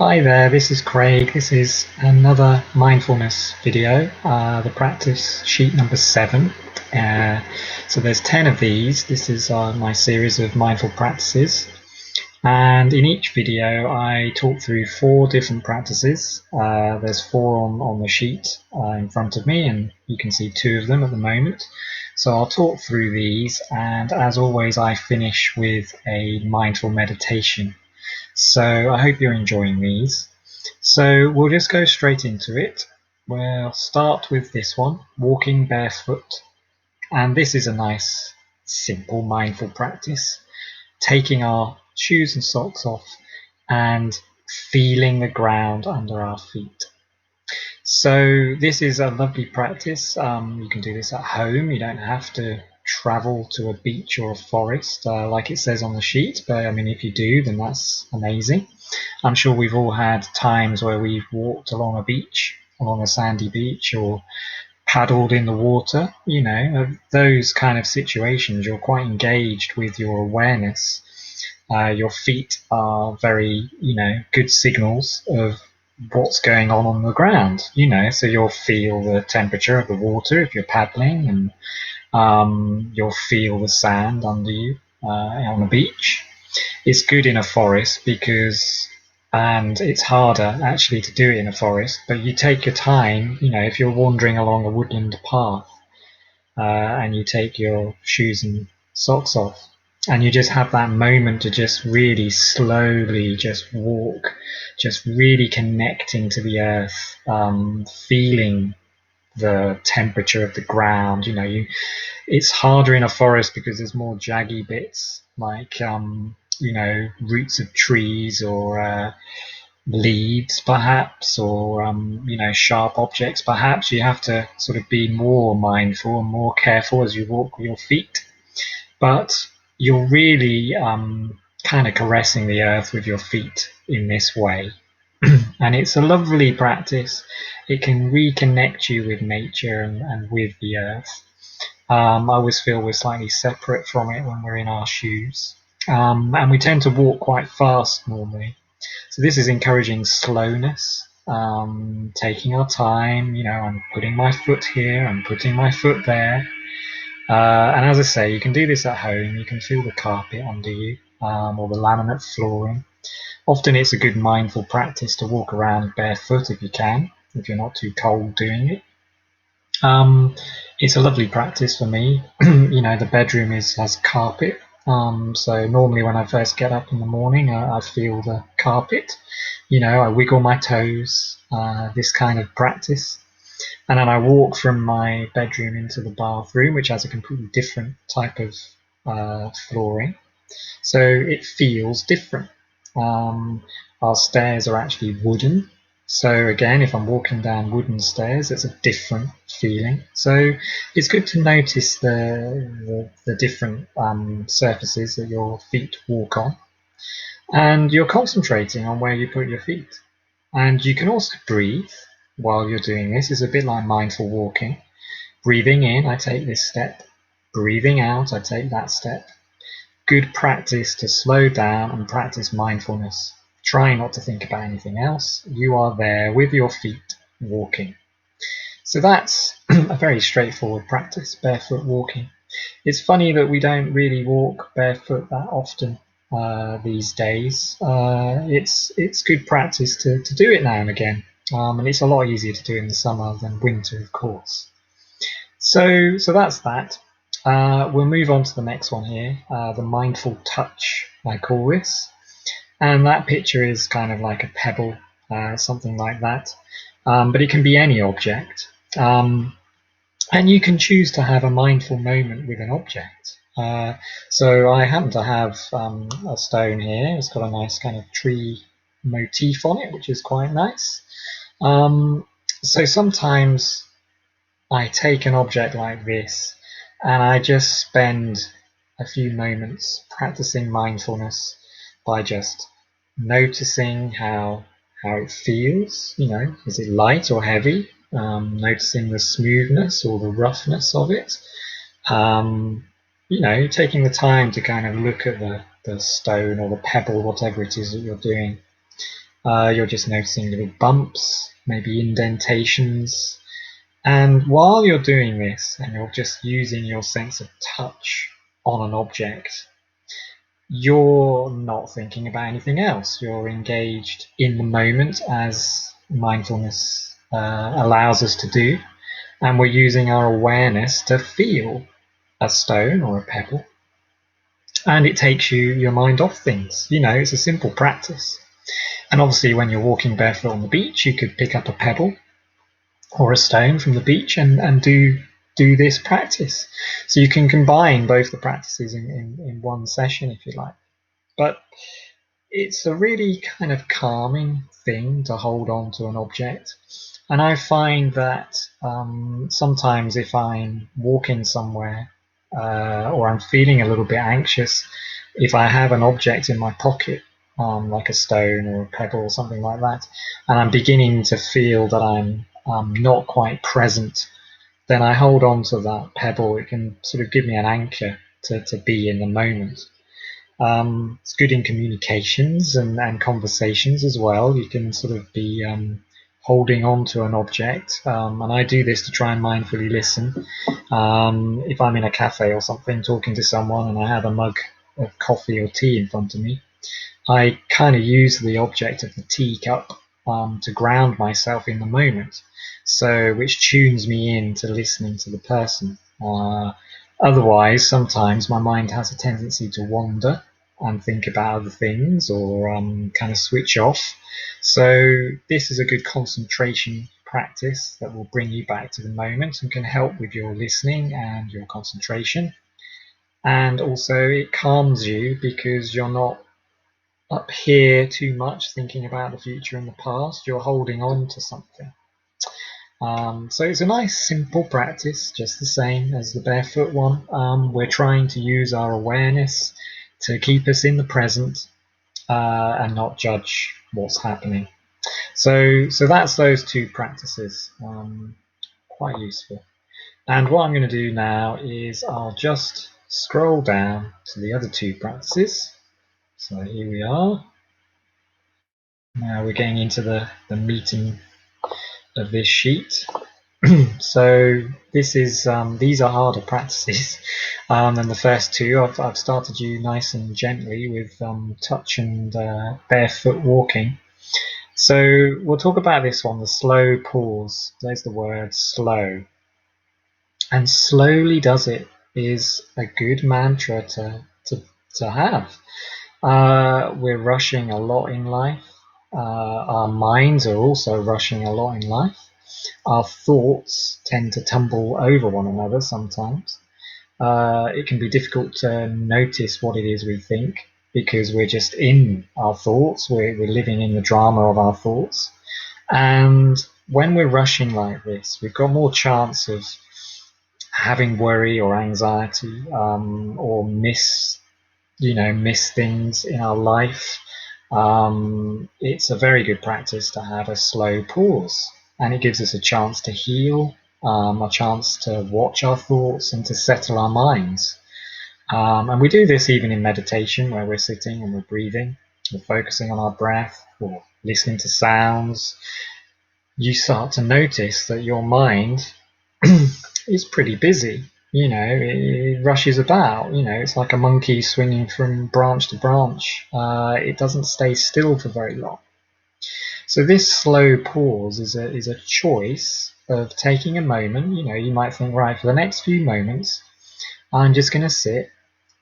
Hi there, this is Craig. This is another mindfulness video, the practice sheet number 7. So there's 10 of these. This is my series of mindful practices. And in each video, I talk through 4 different practices. There's 4 on the sheet in front of me, and you can see 2 of them at the moment. So I'll talk through these, and as always, I finish with a mindful meditation. So I hope you're enjoying these. So we'll just go straight into it. We'll start with this one, walking barefoot. And this is a nice, simple, mindful practice. Taking our shoes and socks off and feeling the ground under our feet. So this is a lovely practice. You can do this at home. You don't have to travel to a beach or a forest like it says on the sheet. But I mean, if you do, then that's amazing. I'm sure we've all had times where we've walked along a beach, along a sandy beach, or paddled in the water. You know, those kind of situations, you're quite engaged with your awareness. Your feet are very, good signals of what's going on the ground, so you'll feel the temperature of the water if you're paddling, and you'll feel the sand under you on the beach. It's good in a forest and it's harder actually to do it in a forest, but you take your time, if you're wandering along a woodland path and you take your shoes and socks off and you just have that moment to just really slowly just walk, just really connecting to the earth, feeling the temperature of the ground. It's harder in a forest because there's more jaggy bits like roots of trees or leaves perhaps, or sharp objects perhaps. You have to sort of be more mindful and more careful as you walk with your feet, but you're really kind of caressing the earth with your feet in this way. And it's a lovely practice. It can reconnect you with nature and with the earth. I always feel we're slightly separate from it when we're in our shoes, and we tend to walk quite fast normally. So this is encouraging slowness, taking our time. I'm putting my foot here, I'm putting my foot there. And as I say, you can do this at home. You can feel the carpet under you, or the laminate flooring. Often it's a good mindful practice to walk around barefoot if you can, if you're not too cold doing it. It's a lovely practice for me. The bedroom has carpet. So normally when I first get up in the morning, I feel the carpet. I wiggle my toes, this kind of practice. And then I walk from my bedroom into the bathroom, which has a completely different type of flooring. So it feels different. Our stairs are actually wooden. So again, if I'm walking down wooden stairs, it's a different feeling. So it's good to notice the different surfaces that your feet walk on. And you're concentrating on where you put your feet. And you can also breathe while you're doing this. It's a bit like mindful walking. Breathing in, I take this step. Breathing out, I take that step. Good practice to slow down and practice mindfulness. Try not to think about anything else. You are there with your feet walking. So that's a very straightforward practice, barefoot walking. It's funny that we don't really walk barefoot that often these days. It's good practice to do it now and again. And it's a lot easier to do in the summer than winter, of course. So that's that. We'll move on to the next one here, the mindful touch, I call this. And that picture is kind of like a pebble, something like that. But it can be any object. And you can choose to have a mindful moment with an object. So I happen to have a stone here. It's got a nice kind of tree motif on it, which is quite nice. So sometimes I take an object like this and I just spend a few moments practicing mindfulness by just noticing how it feels. Is it light or heavy? Noticing the smoothness or the roughness of it. Taking the time to kind of look at the stone or the pebble, whatever it is that you're doing. You're just noticing little bumps, maybe indentations. And while you're doing this and you're just using your sense of touch on an object, you're not thinking about anything else. You're engaged in the moment as mindfulness allows us to do. And we're using our awareness to feel a stone or a pebble. And it takes your mind off things. It's a simple practice. And obviously, when you're walking barefoot on the beach, you could pick up a pebble or a stone from the beach and do this practice. So you can combine both the practices in one session if you like. But it's a really kind of calming thing to hold on to an object. And I find that sometimes if I'm walking somewhere or I'm feeling a little bit anxious, if I have an object in my pocket, like a stone or a pebble or something like that, and I'm beginning to feel that I'm not quite present, then I hold on to that pebble. It can sort of give me an anchor to be in the moment. It's good in communications and conversations as well. You can sort of be holding on to an object, and I do this to try and mindfully listen. If I'm in a cafe or something talking to someone and I have a mug of coffee or tea in front of me, I kind of use the object of the teacup to ground myself in the moment, so which tunes me in to listening to the person. Otherwise, sometimes my mind has a tendency to wander and think about other things or kind of switch off. So this is a good concentration practice that will bring you back to the moment and can help with your listening and your concentration. And also it calms you because you're not up here too much thinking about the future and the past. You're holding on to something. So it's a nice simple practice, just the same as the barefoot one. We're trying to use our awareness to keep us in the present and not judge what's happening. So that's those two practices. Quite useful. And what I'm going to do now is I'll just scroll down to the other two practices. So here we are. Now we're getting into the meeting of this sheet. So this is these are harder practices than the first two. I've started you nice and gently with touch and barefoot walking. So we'll talk about this one, the slow pause. There's the word slow. And slowly does it is a good mantra to have. We're rushing a lot in life. Our minds are also rushing a lot in life. Our thoughts tend to tumble over one another sometimes. It can be difficult to notice what it is we think because we're just in our thoughts. We're living in the drama of our thoughts. And when we're rushing like this, we've got more chance of having worry or anxiety or miss things in our life. It's a very good practice to have a slow pause, and it gives us a chance to heal, a chance to watch our thoughts and to settle our minds. And we do this even in meditation, where we're sitting and we're breathing, we're focusing on our breath or listening to sounds. You start to notice that your mind is pretty busy. It rushes about. It's like a monkey swinging from branch to branch. It doesn't stay still for very long. So this slow pause is a choice of taking a moment. You might think, right, for the next few moments, I'm just going to sit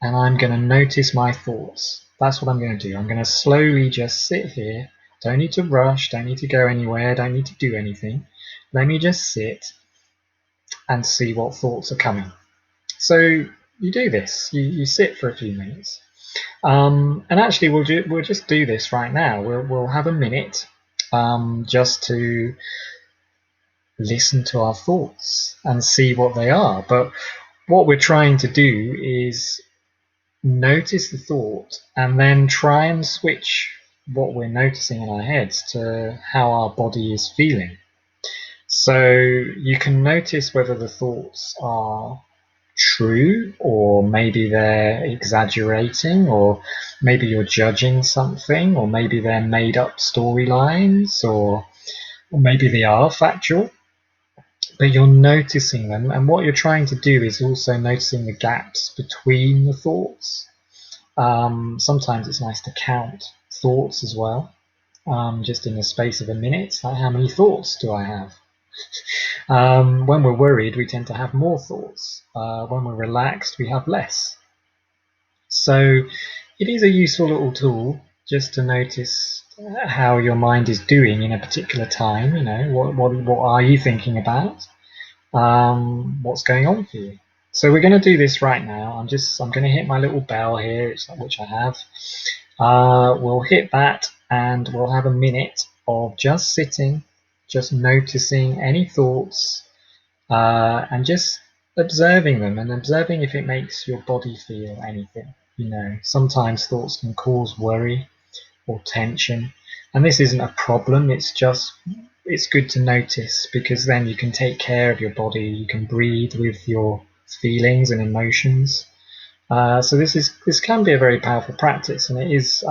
and I'm going to notice my thoughts. That's what I'm going to do. I'm going to slowly just sit here. Don't need to rush. Don't need to go anywhere. Don't need to do anything. Let me just sit and see what thoughts are coming. So you do this. You sit for a few minutes, and actually we'll just do this right now. We'll have a minute just to listen to our thoughts and see what they are. But what we're trying to do is notice the thought and then try and switch what we're noticing in our heads to how our body is feeling. So you can notice whether the thoughts are true, or maybe they're exaggerating, or maybe you're judging something, or maybe they're made up storylines, or maybe they are factual, but you're noticing them. And what you're trying to do is also noticing the gaps between the thoughts. Sometimes it's nice to count thoughts as well, just in the space of a minute. Like, how many thoughts do I have? When we're worried, we tend to have more thoughts. When we're relaxed, we have less. So it is a useful little tool just to notice how your mind is doing in a particular time. What are you thinking about? What's going on for you? So we're going to do this right now. I'm going to hit my little bell here, which I have. We'll hit that, and we'll have a minute of just sitting, just noticing any thoughts, and just observing them, and observing if it makes your body feel anything. Sometimes thoughts can cause worry or tension, and this isn't a problem. It's good to notice, because then you can take care of your body. You can breathe with your feelings and emotions. So this can be a very powerful practice, and it is,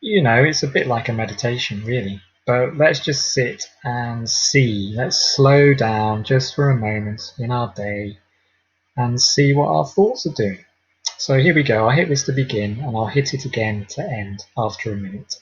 it's a bit like a meditation, really. But let's just sit and see. Let's slow down just for a moment in our day and see what our thoughts are doing. So here we go. I'll hit this to begin, and I'll hit it again to end after a minute.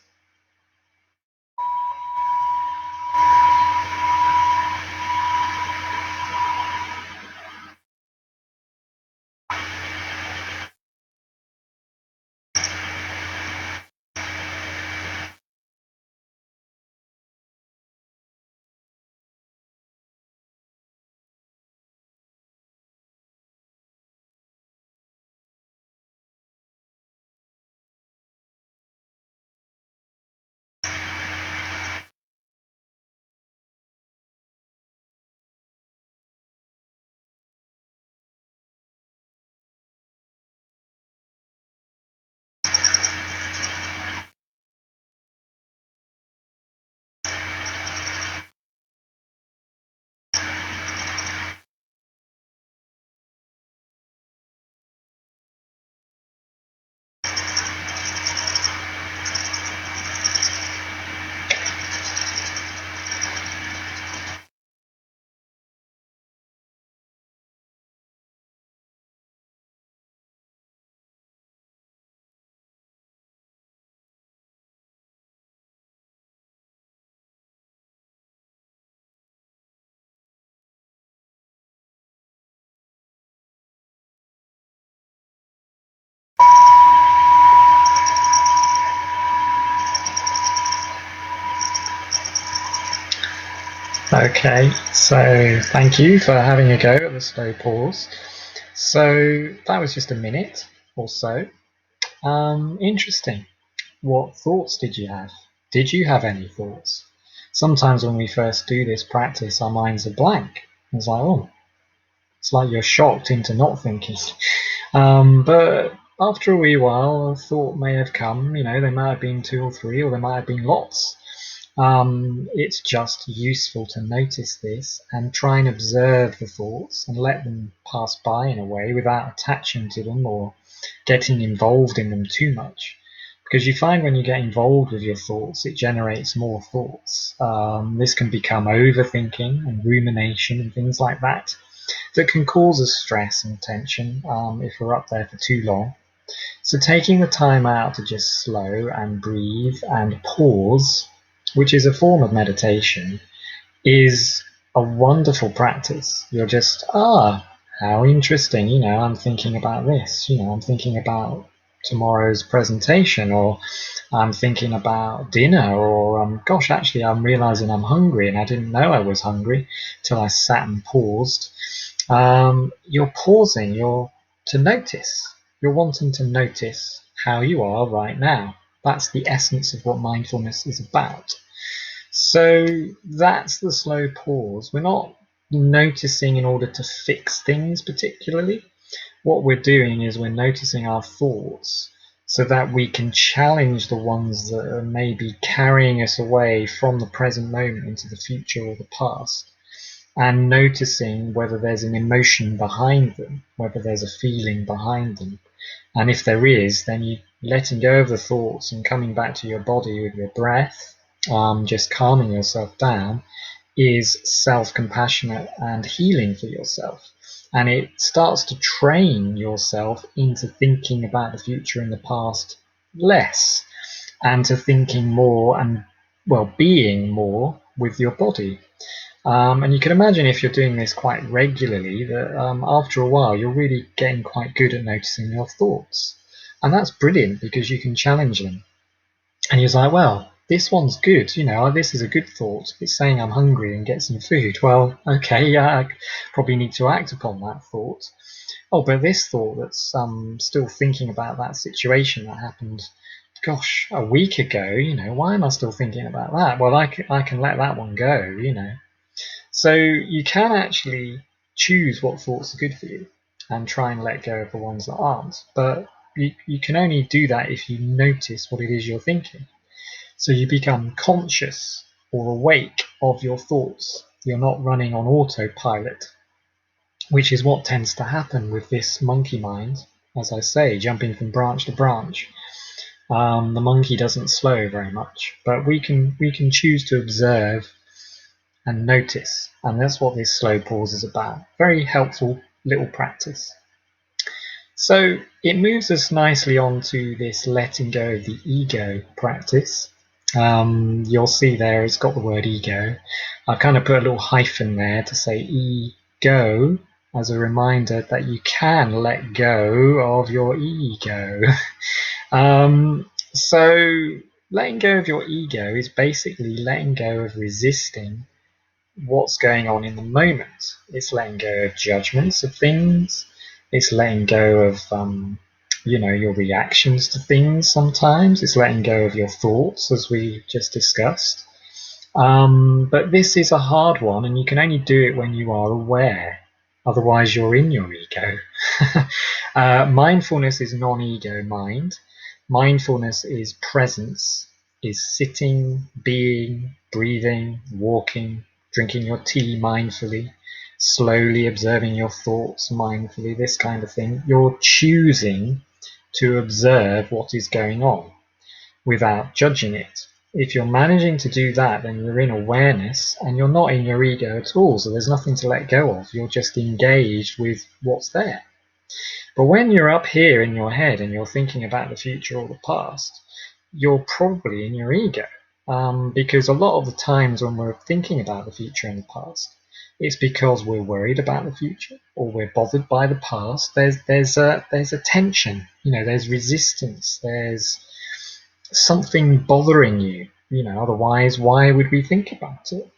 Okay, so thank you for having a go at the slow pause. So that was just a minute or so. Interesting. What thoughts did you have? Did you have any thoughts? Sometimes when we first do this practice, our minds are blank. It's like, oh, it's like you're shocked into not thinking. But after a wee while, a thought may have come. They might have been two or three, or there might have been lots. It's just useful to notice this and try and observe the thoughts and let them pass by in a way without attaching to them or getting involved in them too much. Because you find when you get involved with your thoughts, it generates more thoughts. This can become overthinking and rumination and things like that can cause us stress and tension if we're up there for too long. So taking the time out to just slow and breathe and pause, which is a form of meditation, is a wonderful practice. You're just, how interesting, I'm thinking about this, I'm thinking about tomorrow's presentation, or I'm thinking about dinner, or gosh, actually I'm realizing I'm hungry and I didn't know I was hungry till I sat and paused. You're pausing, you're to notice. You're wanting to notice how you are right now. That's the essence of what mindfulness is about. So that's the slow pause. We're not noticing in order to fix things particularly. What we're doing is we're noticing our thoughts so that we can challenge the ones that are maybe carrying us away from the present moment into the future or the past. and noticing whether there's an emotion behind them, whether there's a feeling behind them. And if there is, then you letting go of the thoughts and coming back to your body with your breath, just calming yourself down, is self-compassionate and healing for yourself. And it starts to train yourself into thinking about the future and the past less, and to thinking more and, well, being more with your body. And you can imagine if you're doing this quite regularly that after a while you're really getting quite good at noticing your thoughts. And that's brilliant because you can challenge them. And you're like, well, this one's good, this is a good thought. It's saying I'm hungry and get some food. Well, okay, yeah, I probably need to act upon that thought. Oh, but this thought that's still thinking about that situation that happened, gosh, a week ago, why am I still thinking about that? Well, I can let that one go. So you can actually choose what thoughts are good for you and try and let go of the ones that aren't. But you can only do that if you notice what it is you're thinking. So you become conscious or awake of your thoughts. You're not running on autopilot, which is what tends to happen with this monkey mind. As I say, jumping from branch to branch. The monkey doesn't slow very much, but we can choose to observe and notice, and that's what this slow pause is about. Very helpful little practice. So it moves us nicely on to this letting go of the ego practice. You'll see there it's got the word ego. I've kind of put a little hyphen there to say ego as a reminder that you can let go of your ego. So letting go of your ego is basically letting go of resisting what's going on in the moment. It's letting go of judgments of things. It's letting go of, your reactions to things sometimes. It's letting go of your thoughts, as we just discussed. But this is a hard one, and you can only do it when you are aware. Otherwise, you're in your ego. Mindfulness is non-ego mind. Mindfulness is presence, is sitting, being, breathing, walking, drinking your tea mindfully, slowly observing your thoughts mindfully, this kind of thing. You're choosing to observe what is going on without judging it. If you're managing to do that, then you're in awareness and you're not in your ego at all, so there's nothing to let go of. You're just engaged with what's there. But when you're up here in your head and you're thinking about the future or the past, you're probably in your ego. Because a lot of the times when we're thinking about the future and the past, it's because we're worried about the future or we're bothered by the past. There's a tension, there's resistance, there's something bothering you. Otherwise, why would we think about it?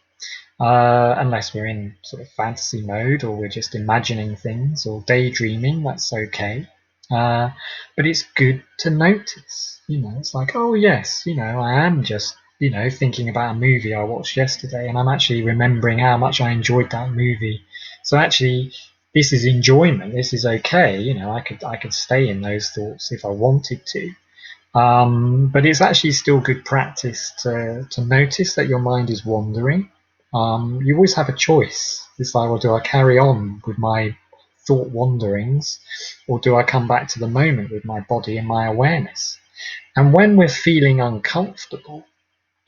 Unless we're in sort of fantasy mode or we're just imagining things or daydreaming, that's okay. But it's good to notice, it's like, oh yes, I am just, thinking about a movie I watched yesterday and I'm actually remembering how much I enjoyed that movie. So actually, this is enjoyment, this is okay, I could stay in those thoughts if I wanted to. But it's actually still good practice to notice that your mind is wandering. You always have a choice. It's like, well, do I carry on with my thought wanderings, or do I come back to the moment with my body and my awareness? And when we're feeling uncomfortable,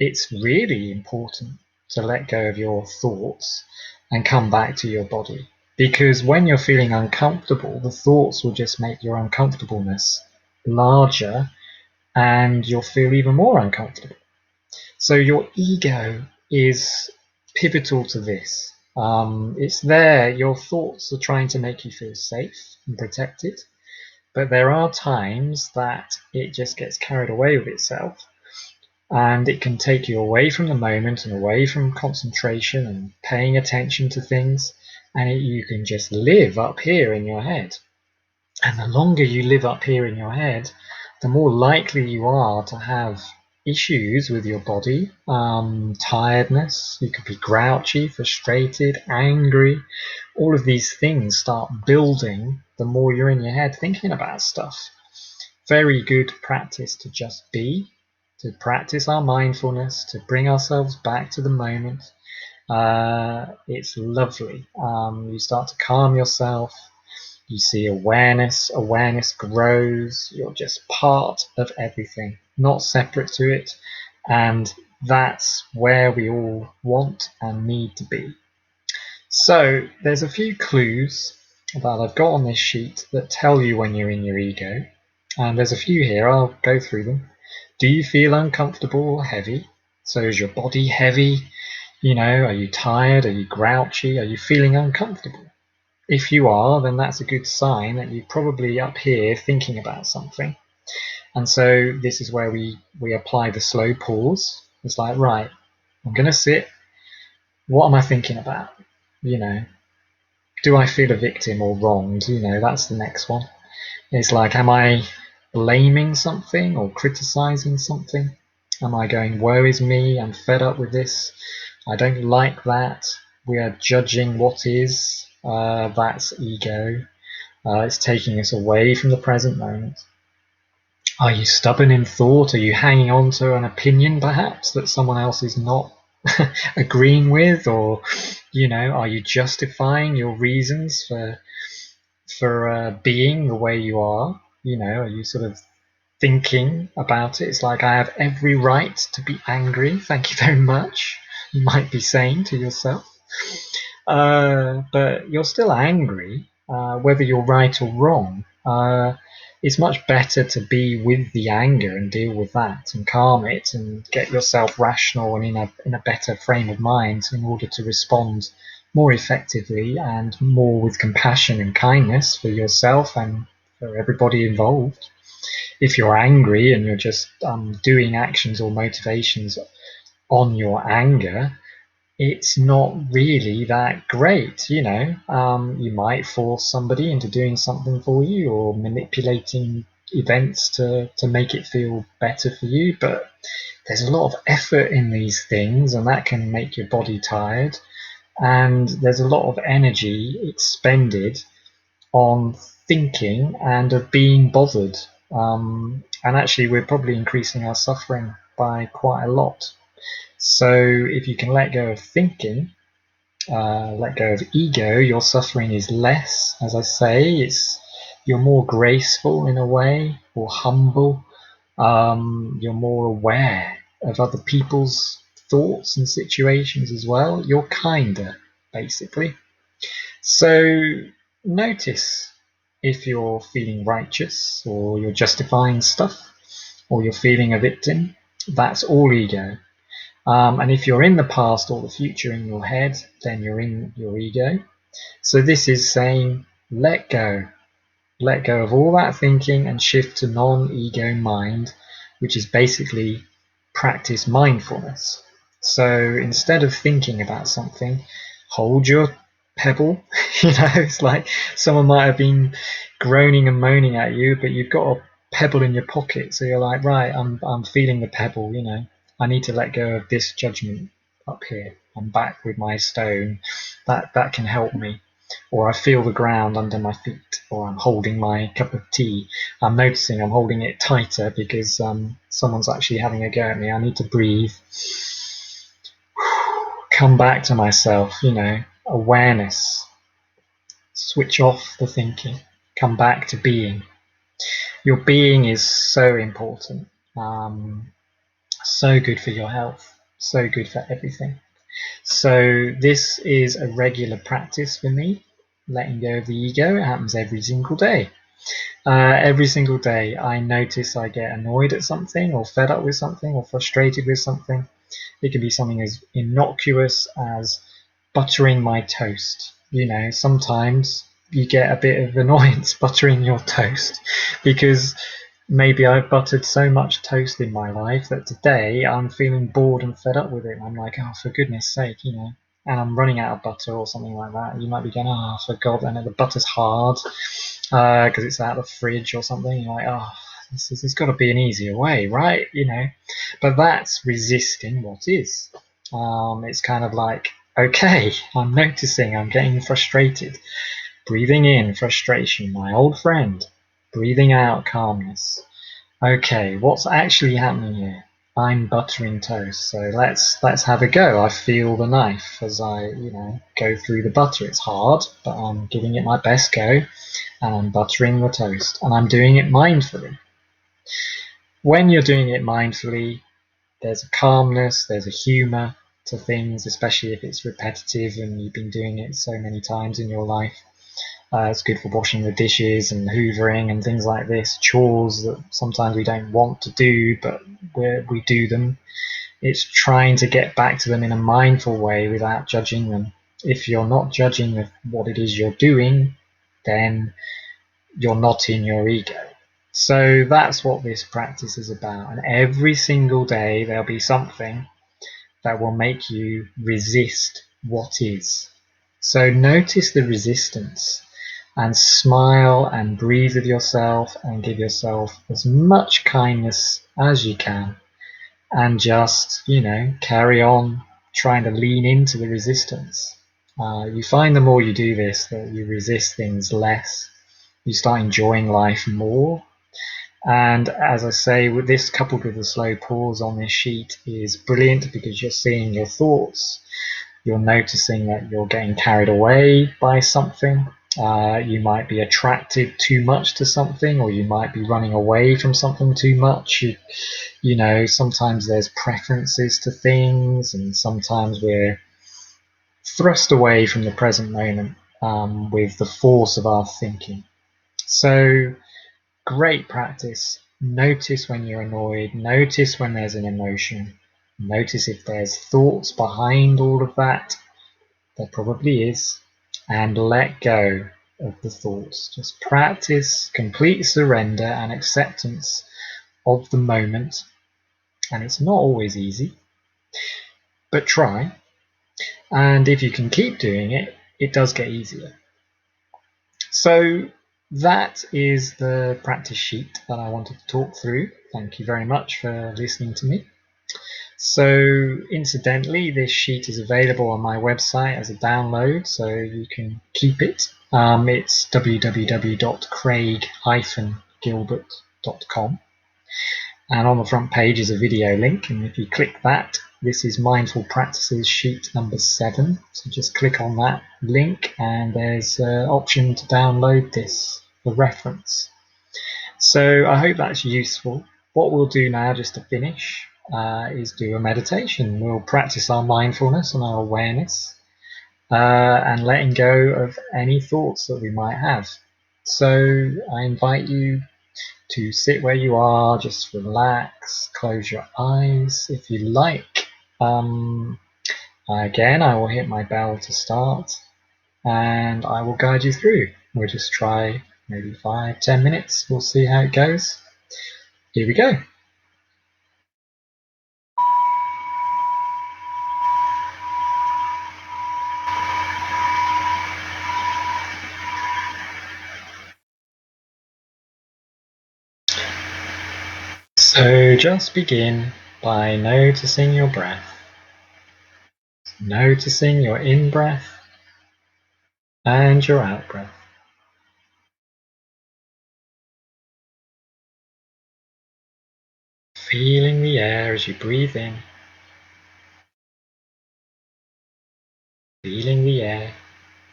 it's really important to let go of your thoughts and come back to your body. Because when you're feeling uncomfortable, the thoughts will just make your uncomfortableness larger and you'll feel even more uncomfortable. So your ego is pivotal to this. It's there. Your thoughts are trying to make you feel safe and protected, but there are times that it just gets carried away with itself, and it can take you away from the moment and away from concentration and paying attention to things, and you can just live up here in your head. And the longer you live up here in your head, the more likely you are to have issues with your body, tiredness, you could be grouchy, frustrated, angry. All of these things start building the more you're in your head thinking about stuff. Very good practice to just be, to practice our mindfulness, to bring ourselves back to the moment. It's lovely. You start to calm yourself. You see awareness. Awareness grows. You're just part of everything, not separate to it. And that's where we all want and need to be. So there's a few clues that I've got on this sheet that tell you when you're in your ego. And there's a few here. I'll go through them. Do you feel uncomfortable or heavy? So is your body heavy? Are you tired? Are you grouchy? Are you feeling uncomfortable? If you are, then that's a good sign that you're probably up here thinking about something. And so this is where we apply the slow pause. It's like, right, I'm going to sit. What am I thinking about? Do I feel a victim or wronged? That's the next one. It's like, am I blaming something or criticizing something? Am I going, woe is me, I'm fed up with this, I don't like that? We are judging what is. That's ego. It's taking us away from the present moment. Are you stubborn in thought? Are you hanging on to an opinion, perhaps, that someone else is not agreeing with? Or, are you justifying your reasons for being the way you are? Are you sort of thinking about it? It's like, I have every right to be angry. Thank you very much, you might be saying to yourself. But you're still angry, whether you're right or wrong. It's much better to be with the anger and deal with that and calm it and get yourself rational and in a better frame of mind in order to respond more effectively and more with compassion and kindness for yourself and for everybody involved. If you're angry and you're just doing actions or motivations on your anger, it's not really that great. You might force somebody into doing something for you or manipulating events to make it feel better for you, but there's a lot of effort in these things, and that can make your body tired, and there's a lot of energy expended on thinking and of being bothered, and actually we're probably increasing our suffering by quite a lot. So if you can let go of thinking, let go of ego, your suffering is less. As I say, you're more graceful in a way, or humble. You're more aware of other people's thoughts and situations as well. You're kinder, basically. So notice if you're feeling righteous, or you're justifying stuff, or you're feeling a victim. That's all ego. And if you're in the past or the future in your head, then you're in your ego. So this is saying, let go. Let go of all that thinking and shift to non-ego mind, which is basically practice mindfulness. So instead of thinking about something, hold your pebble. It's like someone might have been groaning and moaning at you, but you've got a pebble in your pocket. So you're like, right, I'm feeling the pebble. I need to let go of this judgment up here. I'm back with my stone. That can help me. Or I feel the ground under my feet, or I'm holding my cup of tea. I'm noticing I'm holding it tighter because someone's actually having a go at me. I need to breathe. Come back to myself, awareness. Switch off the thinking. Come back to being. Your being is so important. So good for your health. So good for everything. So this is a regular practice for me, letting go of the ego. It happens every single day. Every single day I notice I get annoyed at something, or fed up with something, or frustrated with something. It can be something as innocuous as buttering my toast. Sometimes you get a bit of annoyance buttering your toast because maybe I've buttered so much toast in my life that today I'm feeling bored and fed up with it. I'm like, oh, for goodness sake, and I'm running out of butter or something like that. You might be going, oh, for God, and the butter's hard because it's out of the fridge or something. You're like, oh, there's got to be an easier way, right? But that's resisting what is. It's kind of like, okay, I'm noticing I'm getting frustrated. Breathing in frustration, my old friend. Breathing out calmness. Okay, what's actually happening here? I'm buttering toast, so let's have a go. I feel the knife as I, go through the butter. It's hard, but I'm giving it my best go, and I'm buttering the toast, and I'm doing it mindfully. When you're doing it mindfully, there's a calmness, there's a humor to things, especially if it's repetitive and you've been doing it so many times in your life. It's good for washing the dishes and hoovering and things like this, chores that sometimes we don't want to do, but we do them. It's trying to get back to them in a mindful way without judging them. If you're not judging what it is you're doing, then you're not in your ego. So that's what this practice is about. And every single day there'll be something that will make you resist what is. So notice the resistance and smile and breathe with yourself and give yourself as much kindness as you can, and just, carry on trying to lean into the resistance. You find the more you do this that you resist things less, you start enjoying life more. And as I say, with this coupled with the slow pause on this sheet is brilliant because you're seeing your thoughts. You're noticing that you're getting carried away by something. You might be attracted too much to something, or you might be running away from something too much. Sometimes there's preferences to things, and sometimes we're thrust away from the present moment with the force of our thinking. So, great practice. Notice when you're annoyed, notice when there's an emotion, notice if there's thoughts behind all of that. There probably is. And let go of the thoughts. Just practice complete surrender and acceptance of the moment. And it's not always easy, but try. And if you can keep doing it, it does get easier. So that is the practice sheet that I wanted to talk through. Thank you very much for listening to me. So incidentally, this sheet is available on my website as a download, so you can keep it. It's www.craig-gilbert.com, and on the front page is a video link, and if you click that, this is Mindful Practices sheet number 7. So just click on that link and there's an option to download this for reference. So I hope that's useful. What we'll do now, just to finish, is do a meditation. We'll practice our mindfulness and our awareness and letting go of any thoughts that we might have. So I invite you to sit where you are, just relax, close your eyes if you like. Again, I will hit my bell to start and I will guide you through. We'll just try maybe 5-10 minutes. We'll see how it goes. Here we go. So just begin by noticing your breath. Noticing your in-breath and your out-breath. Feeling the air as you breathe in. Feeling the air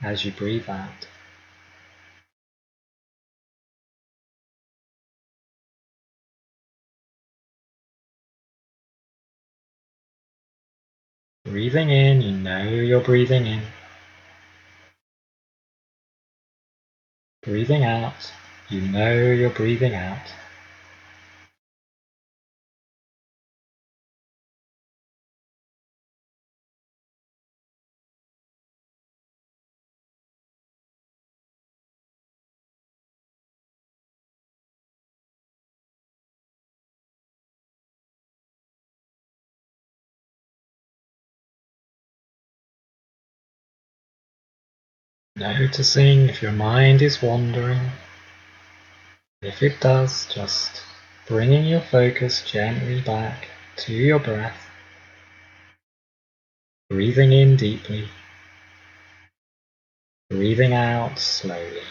as you breathe out. Breathing in, you know you're breathing in. Breathing out, you know you're breathing out. Noticing if your mind is wandering. If it does, just bringing your focus gently back to your breath. Breathing in deeply. Breathing out slowly.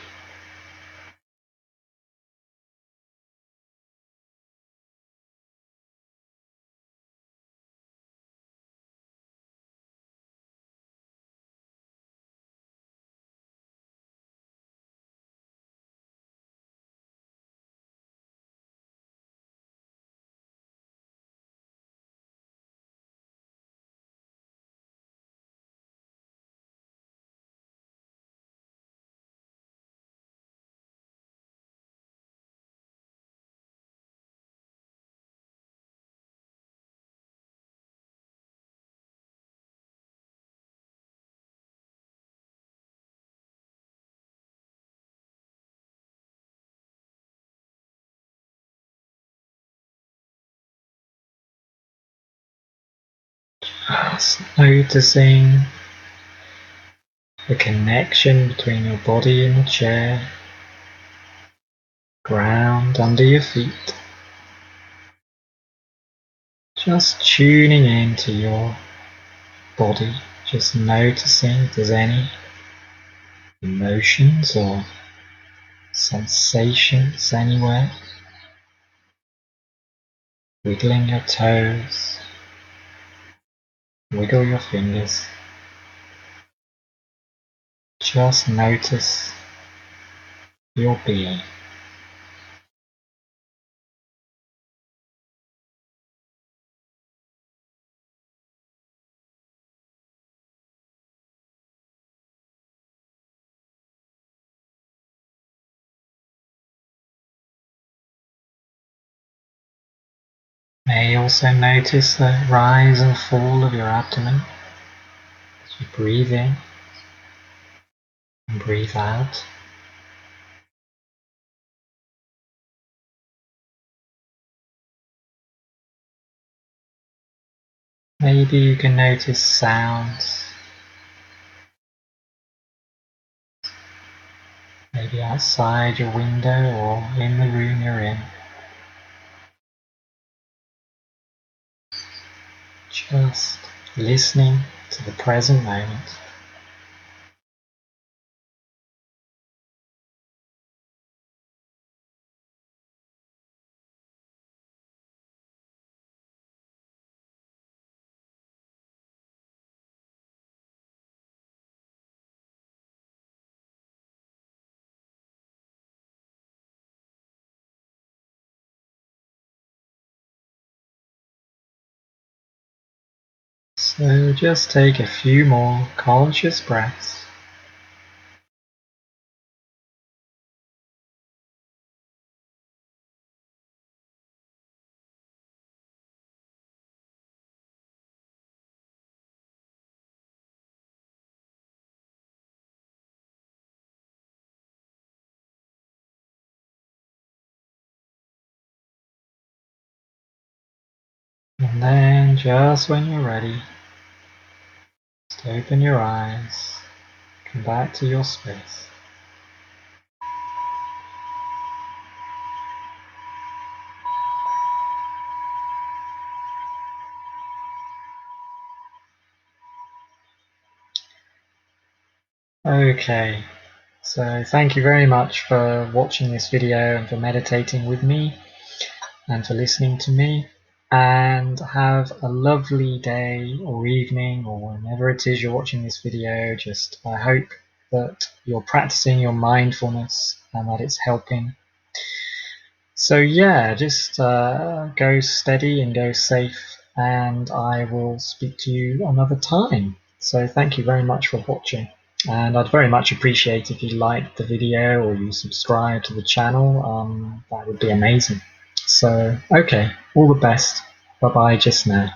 Just noticing the connection between your body and the chair, ground under your feet. Just tuning into your body, just noticing if there's any emotions or sensations anywhere. Wiggling your toes, wiggle your fingers. Just notice your being. May also notice the rise and fall of your abdomen as you breathe in and breathe out. Maybe you can notice sounds, maybe outside your window or in the room you're in. Just listening to the present moment. So just take a few more conscious breaths. And then just when you're ready, just open your eyes, come back to your space. Okay, so thank you very much for watching this video and for meditating with me and for listening to me, and have a lovely day or evening or whenever it is you're watching this video. I hope that you're practicing your mindfulness and that it's helping. So yeah, just go steady and go safe, and I will speak to you another time. So thank you very much for watching, and I'd very much appreciate if you liked the video or you subscribe to the channel. That would be amazing. So okay, all the best. Bye bye just now.